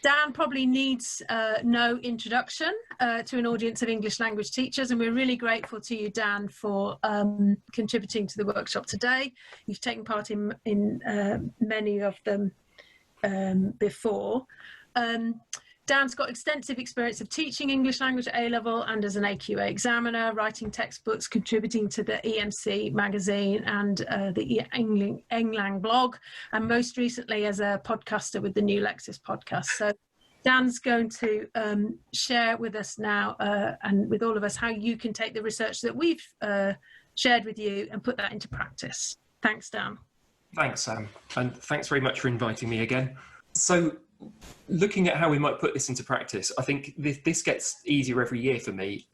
Dan probably needs no introduction to an audience of English language teachers, and we're really grateful to you, Dan, for contributing to the workshop today. You've taken part in many of them before. Dan's got extensive experience of teaching English language at A-level and as an AQA examiner, writing textbooks, contributing to the EMC magazine and the Englang blog, and most recently as a podcaster with the New Lexis podcast. So Dan's going to share with us now and with all of us how you can take the research that we've shared with you and put that into practice. Thanks, Dan. Thanks, Sam, and thanks very much for inviting me again. So, looking at how we might put this into practice, I think this gets easier every year for me,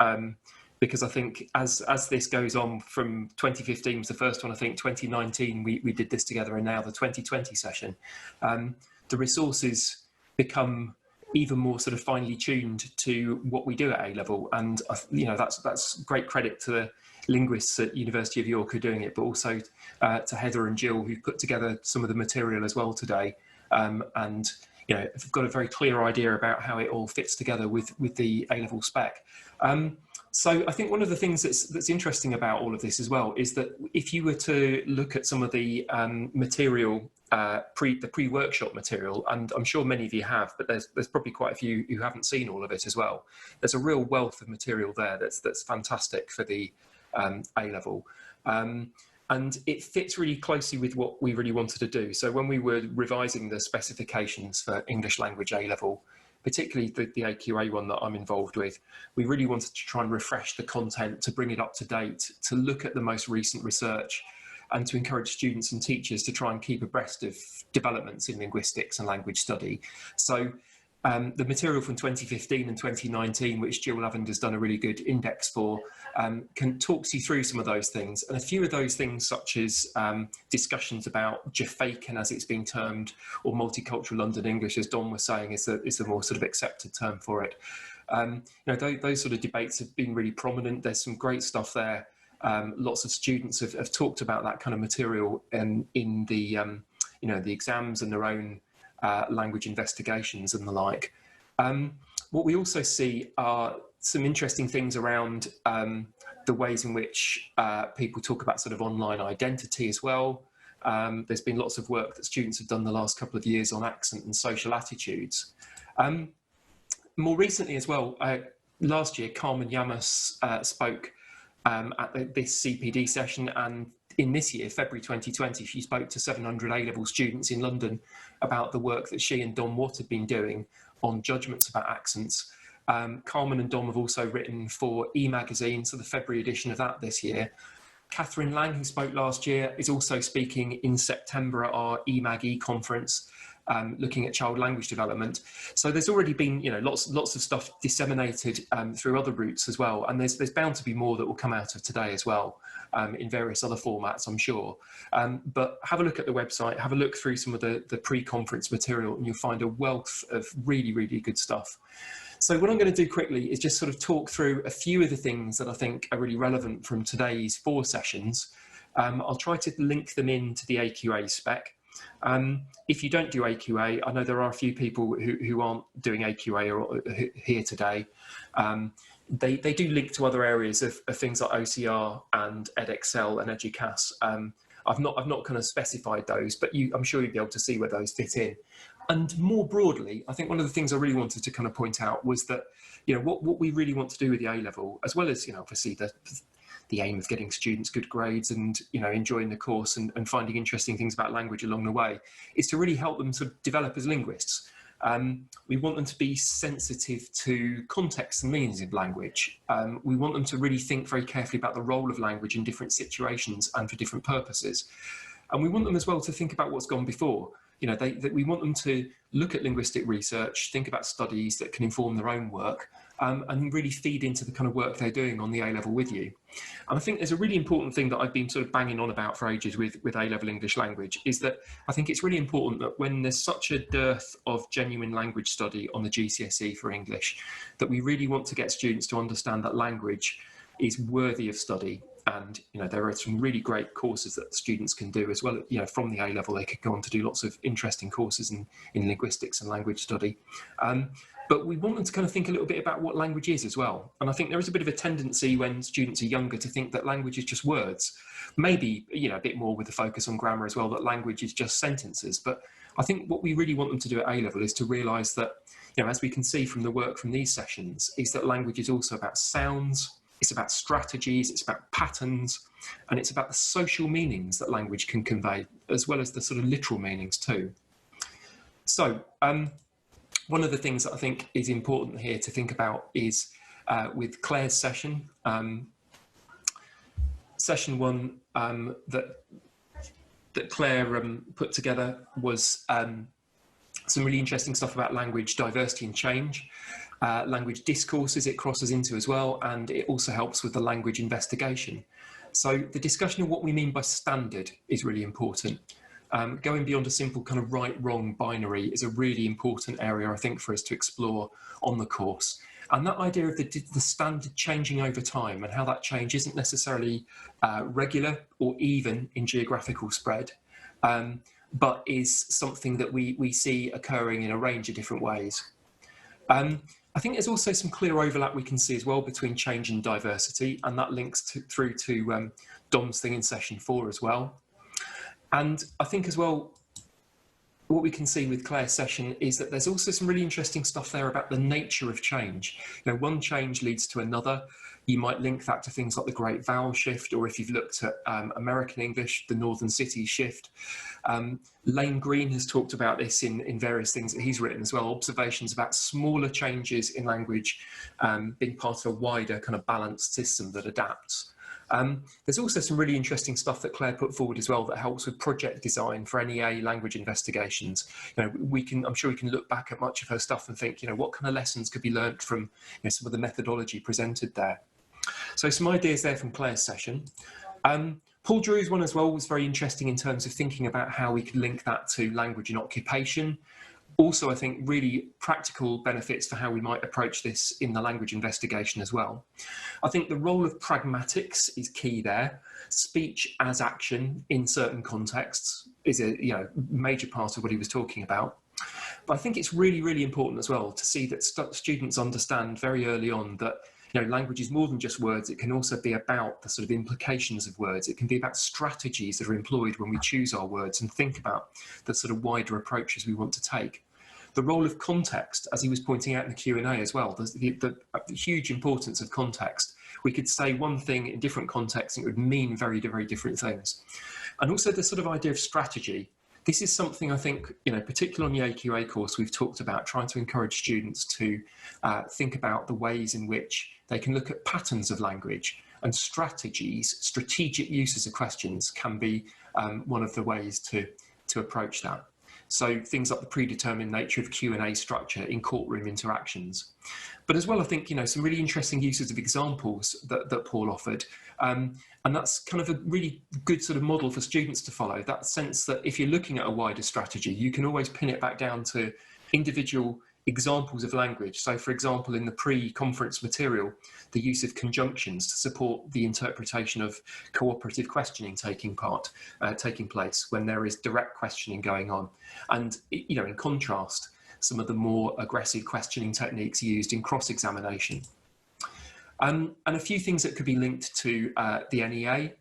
because I think as this goes on, from 2015 was the first one, I think 2019 we did this together, and now the 2020 session, the resources become even more sort of finely tuned to what we do at A-level, and that's great credit to the linguists at University of York who are doing it, but also to Heather and Jill who've put together some of the material as well today. And I've got a very clear idea about how it all fits together with the A-level spec. So I think one of the things that's interesting about all of this as well is that if you were to look at some of the material, the pre-workshop material, and I'm sure many of you have, but there's probably quite a few who haven't seen all of it as well. There's a real wealth of material there that's fantastic for the A-level. And it fits really closely with what we really wanted to do. So when we were revising the specifications for English Language A-level, particularly the AQA one that I'm involved with, we really wanted to try and refresh the content, to bring it up to date, to look at the most recent research, and to encourage students and teachers to try and keep abreast of developments in linguistics and language study. So the material from 2015 and 2019, which Jill Lavender's done a really good index for, talks you through some of those things. And a few of those things, such as discussions about Jafaican, as it's being termed, or multicultural London English, as Don was saying, is the more sort of accepted term for it. Those sort of debates have been really prominent. There's some great stuff there. Lots of students have talked about that kind of material in the the exams and their own language investigations and the like. What we also see are some interesting things around the ways in which people talk about sort of online identity as well. There's been lots of work that students have done the last couple of years on accent and social attitudes. More recently as well, last year, Carmen Llamas spoke at this CPD session, and in this year, February 2020, she spoke to 700 A-level students in London about the work that she and Dom Watt had been doing on judgments about accents. Carmen and Dom have also written for E-Magazine, so the February edition of that this year. Catherine Lang, who spoke last year, is also speaking in September at our E-Mag-E conference, looking at child language development. So there's already been, lots of stuff disseminated through other routes as well, and there's bound to be more that will come out of today as well, in various other formats, I'm sure. But have a look at the website, have a look through some of the pre-conference material, and you'll find a wealth of really, really good stuff. So what I'm going to do quickly is just sort of talk through a few of the things that I think are really relevant from today's 4 sessions. I'll try to link them into the AQA spec. If you don't do AQA, I know there are a few people who aren't doing AQA or here today. They do link to other areas of things like OCR and EdXL and EduCAS. I've not kind of specified those, but I'm sure you'll be able to see where those fit in. And more broadly, I think one of the things I really wanted to kind of point out was that, what we really want to do with the A-level, as well as, obviously the aim of getting students good grades and, enjoying the course and finding interesting things about language along the way, is to really help them to develop as linguists. We want them to be sensitive to context and meanings of language. We want them to really think very carefully about the role of language in different situations and for different purposes. And we want them as well to think about what's gone before. We want them to look at linguistic research, think about studies that can inform their own work, and really feed into the kind of work they're doing on the A-level with you. And I think there's a really important thing that I've been sort of banging on about for ages with A-level English language, is that I think it's really important that when there's such a dearth of genuine language study on the GCSE for English, that we really want to get students to understand that language is worthy of study. And there are some really great courses that students can do as well. From the A level, they could go on to do lots of interesting courses in linguistics and language study. But we want them to kind of think a little bit about what language is as well. And I think there is a bit of a tendency when students are younger to think that language is just words. Maybe, a bit more with the focus on grammar as well, that language is just sentences. But I think what we really want them to do at A level is to realise that, as we can see from the work from these sessions, is that language is also about sounds, it's about strategies, it's about patterns, and it's about the social meanings that language can convey, as well as the sort of literal meanings too. So, one of the things that I think is important here to think about is with Claire's session. Session one that Claire put together was some really interesting stuff about language diversity and change, language discourses it crosses into as well, and it also helps with the language investigation. So the discussion of what we mean by standard is really important. Going beyond a simple kind of right-wrong binary is a really important area, I think, for us to explore on the course. And that idea of the standard changing over time and how that change isn't necessarily regular or even in geographical spread, but is something that we see occurring in a range of different ways. I think there's also some clear overlap we can see as well between change and diversity, and that links through to Dom's thing in session 4 as well. And I think as well, what we can see with Claire's session is that there's also some really interesting stuff there about the nature of change. One change leads to another. You might link that to things like the Great Vowel Shift, or if you've looked at American English, the Northern City Shift. Lane Green has talked about this in various things that he's written as well, observations about smaller changes in language being part of a wider kind of balanced system that adapts. There's also some really interesting stuff that Claire put forward as well that helps with project design for NEA language investigations. I'm sure we can look back at much of her stuff and think, what kind of lessons could be learnt from some of the methodology presented there. So some ideas there from Claire's session. Paul Drew's one as well was very interesting in terms of thinking about how we could link that to language and occupation. Also, I think really practical benefits for how we might approach this in the language investigation as well. I think the role of pragmatics is key there. Speech as action in certain contexts is a major part of what he was talking about. But I think it's really, really important as well to see that students understand very early on that language is more than just words. It can also be about the sort of implications of words. It can be about strategies that are employed when we choose our words and think about the sort of wider approaches we want to take. The role of context, as he was pointing out in the Q&A as well, the huge importance of context. We could say one thing in different contexts and it would mean very, very different things. And also the sort of idea of strategy. This is something I think, particularly on the AQA course, we've talked about trying to encourage students to think about the ways in which they can look at patterns of language, and strategies, strategic uses of questions can be one of the ways to approach that. So things like the predetermined nature of Q&A structure in courtroom interactions. But as well, I think, some really interesting uses of examples that Paul offered. And that's kind of a really good sort of model for students to follow, that sense that if you're looking at a wider strategy, you can always pin it back down to individual examples of language. So, for example, in the pre-conference material, the use of conjunctions to support the interpretation of cooperative questioning taking place when there is direct questioning going on. And, in contrast, some of the more aggressive questioning techniques used in cross-examination. And a few things that could be linked to the NEA,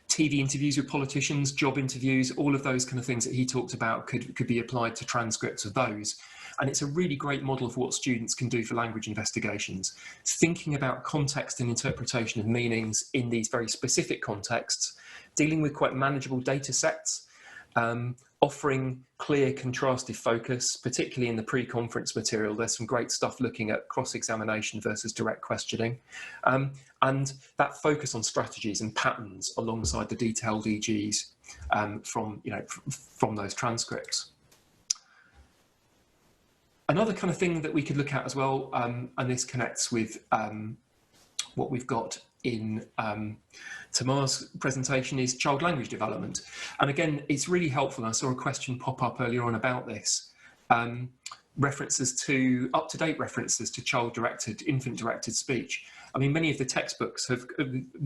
TV interviews with politicians, job interviews, all of those kind of things that he talked about could be applied to transcripts of those. And it's a really great model for what students can do for language investigations. Thinking about context and interpretation of meanings in these very specific contexts, dealing with quite manageable data sets, offering clear contrastive focus, particularly in the pre-conference material. There's some great stuff looking at cross-examination versus direct questioning, and that focus on strategies and patterns alongside the detailed EGs from those transcripts. Another kind of thing that we could look at as well, and this connects with what we've got in Tamar's presentation, is child language development. And again, it's really helpful. I saw a question pop up earlier on about this. Up-to-date references to child-directed, infant-directed speech. I mean, many of the textbooks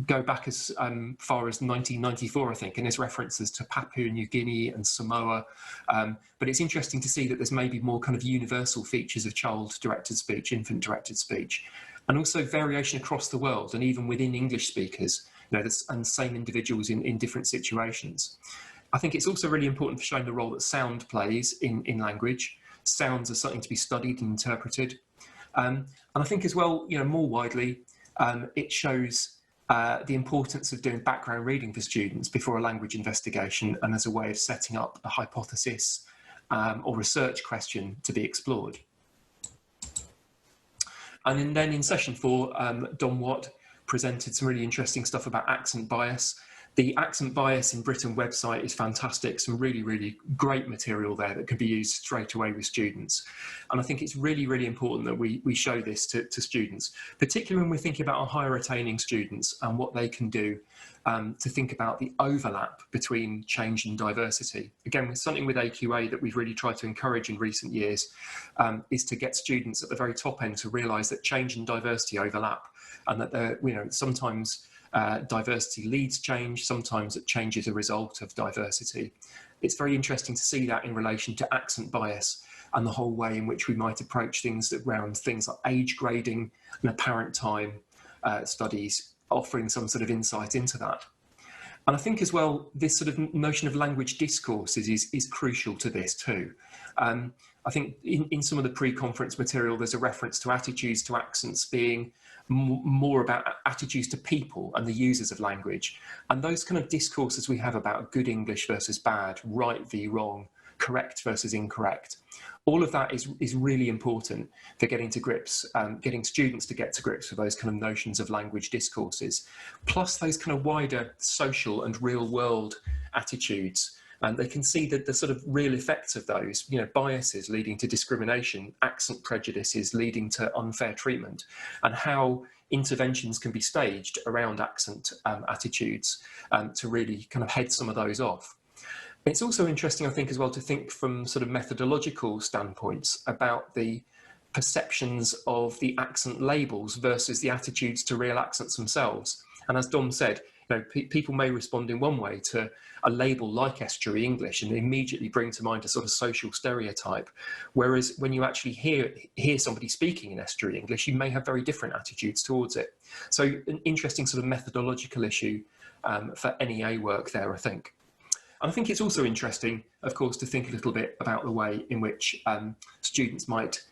go back as far as 1994, I think, and there's references to Papua New Guinea and Samoa. But it's interesting to see that there's maybe more kind of universal features of child-directed speech, infant-directed speech, and also variation across the world and even within English speakers, and same individuals in different situations. I think it's also really important for showing the role that sound plays in language. Sounds are something to be studied and interpreted. And I think as well, more widely, it shows the importance of doing background reading for students before a language investigation and as a way of setting up a hypothesis or research question to be explored. And then in session 4, Don Watt presented some really interesting stuff about accent bias. The Accent Bias in Britain website is fantastic, some really, really great material there that can be used straight away with students. And I think it's really, really important that we show this to students, particularly when we're thinking about our higher attaining students and what they can do to think about the overlap between change and diversity. Again, something with AQA that we've really tried to encourage in recent years is to get students at the very top end to realise that change and diversity overlap, and that sometimes diversity leads change, sometimes it change is a result of diversity. It's very interesting to see that in relation to accent bias and the whole way in which we might approach things around things like age grading and apparent time studies, offering some sort of insight into that. And I think as well, this sort of notion of language discourses is crucial to this too. I think in some of the pre-conference material, there's a reference to attitudes to accents being more about attitudes to people and the users of language. And those kind of discourses we have about good English versus bad, right v wrong, correct versus incorrect, all of that is really important for getting to grips, getting students to get to grips with those kind of notions of language discourses, plus those kind of wider social and real world attitudes. And they can see that the sort of real effects of those, biases leading to discrimination, accent prejudices leading to unfair treatment, and how interventions can be staged around accent attitudes to really kind of head some of those off. It's also interesting, I think, as well, to think from sort of methodological standpoints about the perceptions of the accent labels versus the attitudes to real accents themselves. And as Dom said, people may respond in one way to a label like estuary English and immediately bring to mind a sort of social stereotype, whereas when you actually hear somebody speaking in estuary English, you may have very different attitudes towards it. So an interesting sort of methodological issue for NEA work there, I think. And I think it's also interesting, of course, to think a little bit about the way in which students might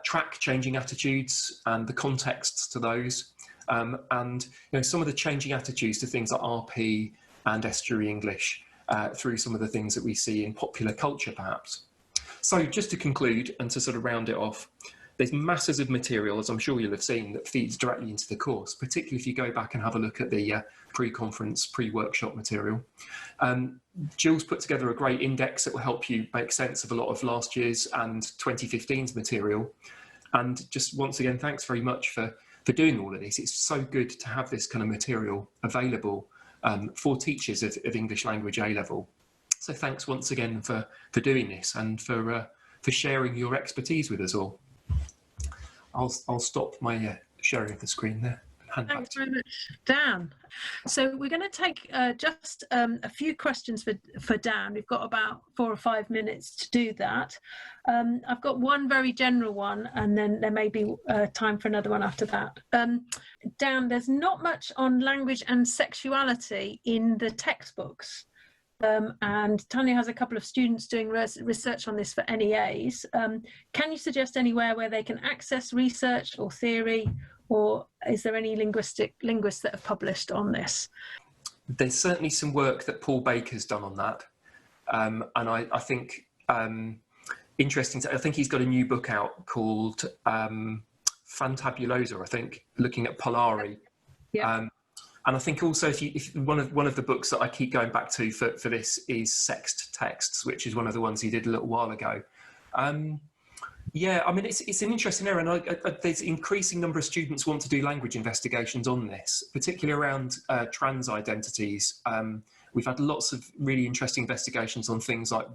track changing attitudes and the contexts to those. And some of the changing attitudes to things like RP and estuary English through some of the things that we see in popular culture, perhaps. So just to conclude and to sort of round it off, there's masses of material, as I'm sure you'll have seen, that feeds directly into the course, particularly if you go back and have a look at the pre-conference, pre-workshop material. Jill's put together a great index that will help you make sense of a lot of last year's and 2015's material. And just once again, thanks very much for doing all of this. It's so good to have this kind of material available for teachers of English Language A level. So thanks once again for doing this and for sharing your expertise with us all. I'll stop my sharing of the screen there. Thanks very much, Dan. So we're going to take just a few questions for Dan. We've got about 4 or 5 minutes to do that. I've got one very general one, and then there may be time for another one after that. Dan, there's not much on language and sexuality in the textbooks. And Tanya has a couple of students doing research on this for NEAs. Can you suggest anywhere where they can access research or theory, or is there any linguists that have published on this? There's certainly some work that Paul Baker's done on that. And I think interesting, I think he's got a new book out called Fantabulosa, I think, looking at Polari. Yeah. And I think also, if one of the books that I keep going back to for this is Sexed Texts, which is one of the ones he did a little while ago. Yeah, I mean, it's an interesting area, and there's an increasing number of students want to do language investigations on this, particularly around trans identities. We've had lots of really interesting investigations on things like,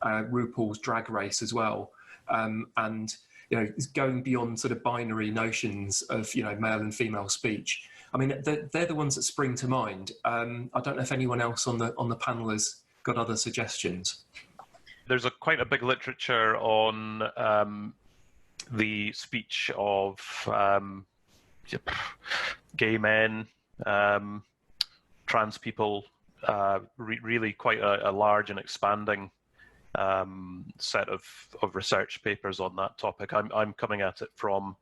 RuPaul's Drag Race as well, and is going beyond sort of binary notions of, male and female speech. I mean, they're the ones that spring to mind. I don't know if anyone else on the panel has got other suggestions. There's quite a big literature on the speech of gay men, trans people, really quite a large and expanding set of research papers on that topic. I'm coming at it from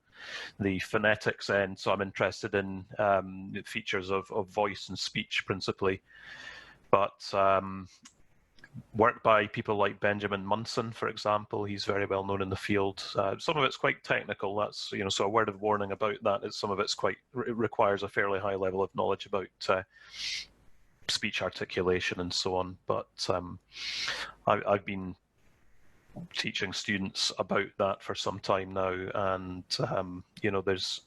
the phonetics end, so I'm interested in features of voice and speech principally, but work by people like Benjamin Munson, for example. He's very well known in the field. Some of it's quite technical. That's, so a word of warning about that is some of it's it requires a fairly high level of knowledge about speech articulation and so on. But I've been teaching students about that for some time now, and there's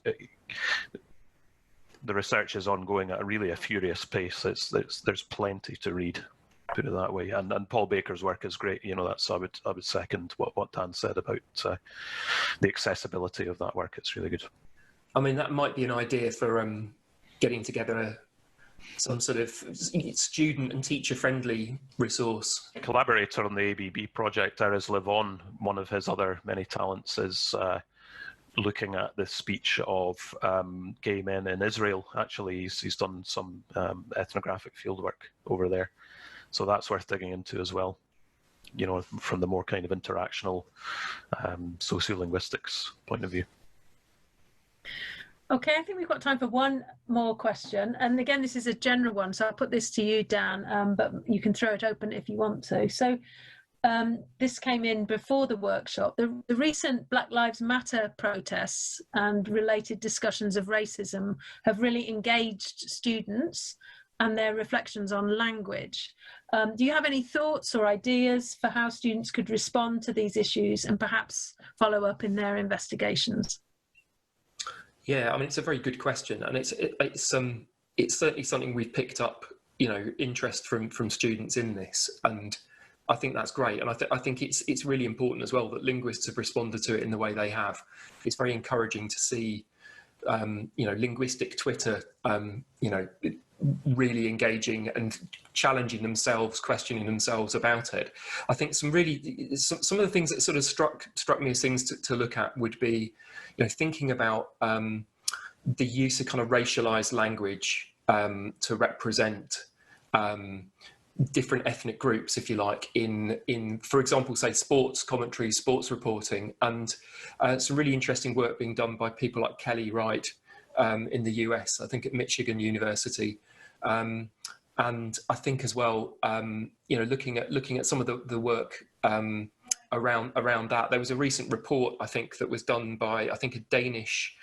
the research is ongoing at a furious pace. There's plenty to read, put it that way, and Paul Baker's work is great. That's I would second what Dan said about the accessibility of that work. It's really good. I mean, that might be an idea for getting together some sort of student and teacher friendly resource. A collaborator on the ABB project, Erez Levon, one of his other many talents is looking at the speech of gay men in Israel. Actually, he's done some ethnographic fieldwork over there. So that's worth digging into as well, from the more kind of interactional sociolinguistics point of view. Okay, I think we've got time for one more question. And again, this is a general one, so I'll put this to you, Dan, but you can throw it open if you want to. So this came in before the workshop. The recent Black Lives Matter protests and related discussions of racism have really engaged students and their reflections on language. Do you have any thoughts or ideas for how students could respond to these issues and perhaps follow up in their investigations? Yeah, I mean, it's a very good question, and it's certainly something we've picked up, interest from students in this, and I think that's great. And I think it's really important as well that linguists have responded to it in the way they have. It's very encouraging to see, linguistic Twitter, really engaging and challenging themselves, questioning themselves about it. I think some of the things that sort of struck me as things to look at would be, thinking about the use of kind of racialized language to represent different ethnic groups, if you like, in for example, say sports commentary, sports reporting, and some really interesting work being done by people like Kelly Wright in the US, I think at Michigan University. And I think as well, looking at some of the work around that, there was a recent report, I think, that was done by, I think, a Danish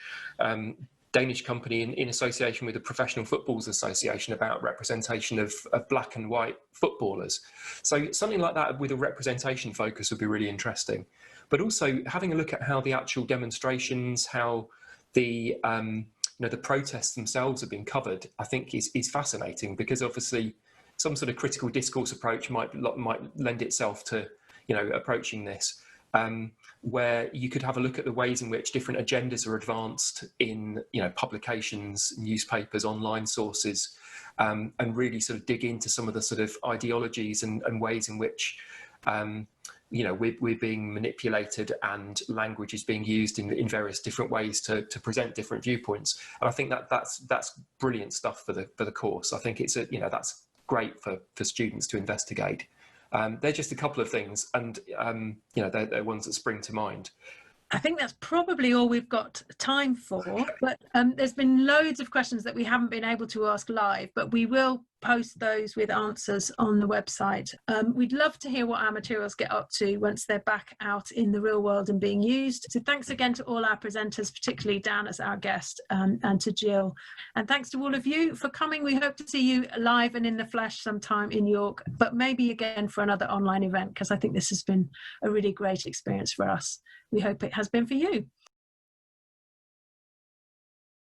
company in association with the Professional Footballers Association about representation of black and white footballers. So something like that with a representation focus would be really interesting. But also having a look at how the actual demonstrations, how the the protests themselves have been covered, I think is fascinating, because obviously some sort of critical discourse approach might lend itself to approaching this, where you could have a look at the ways in which different agendas are advanced in publications, newspapers, online sources, and really sort of dig into some of the sort of ideologies and ways in which we're being manipulated and language is being used in various different ways to present different viewpoints. And I think that's brilliant stuff for the course. I think it's that's great for students to investigate. They're just a couple of things, and they're ones that spring to mind. I think that's probably all we've got time for, but there's been loads of questions that we haven't been able to ask live, but we will post those with answers on the website. We'd love to hear what our materials get up to once they're back out in the real world and being used. So thanks again to all our presenters, particularly Dan as our guest, and to Jill. And thanks to all of you for coming. We hope to see you live and in the flesh sometime in York, but maybe again for another online event, because I think this has been a really great experience for us. We hope it has been for you.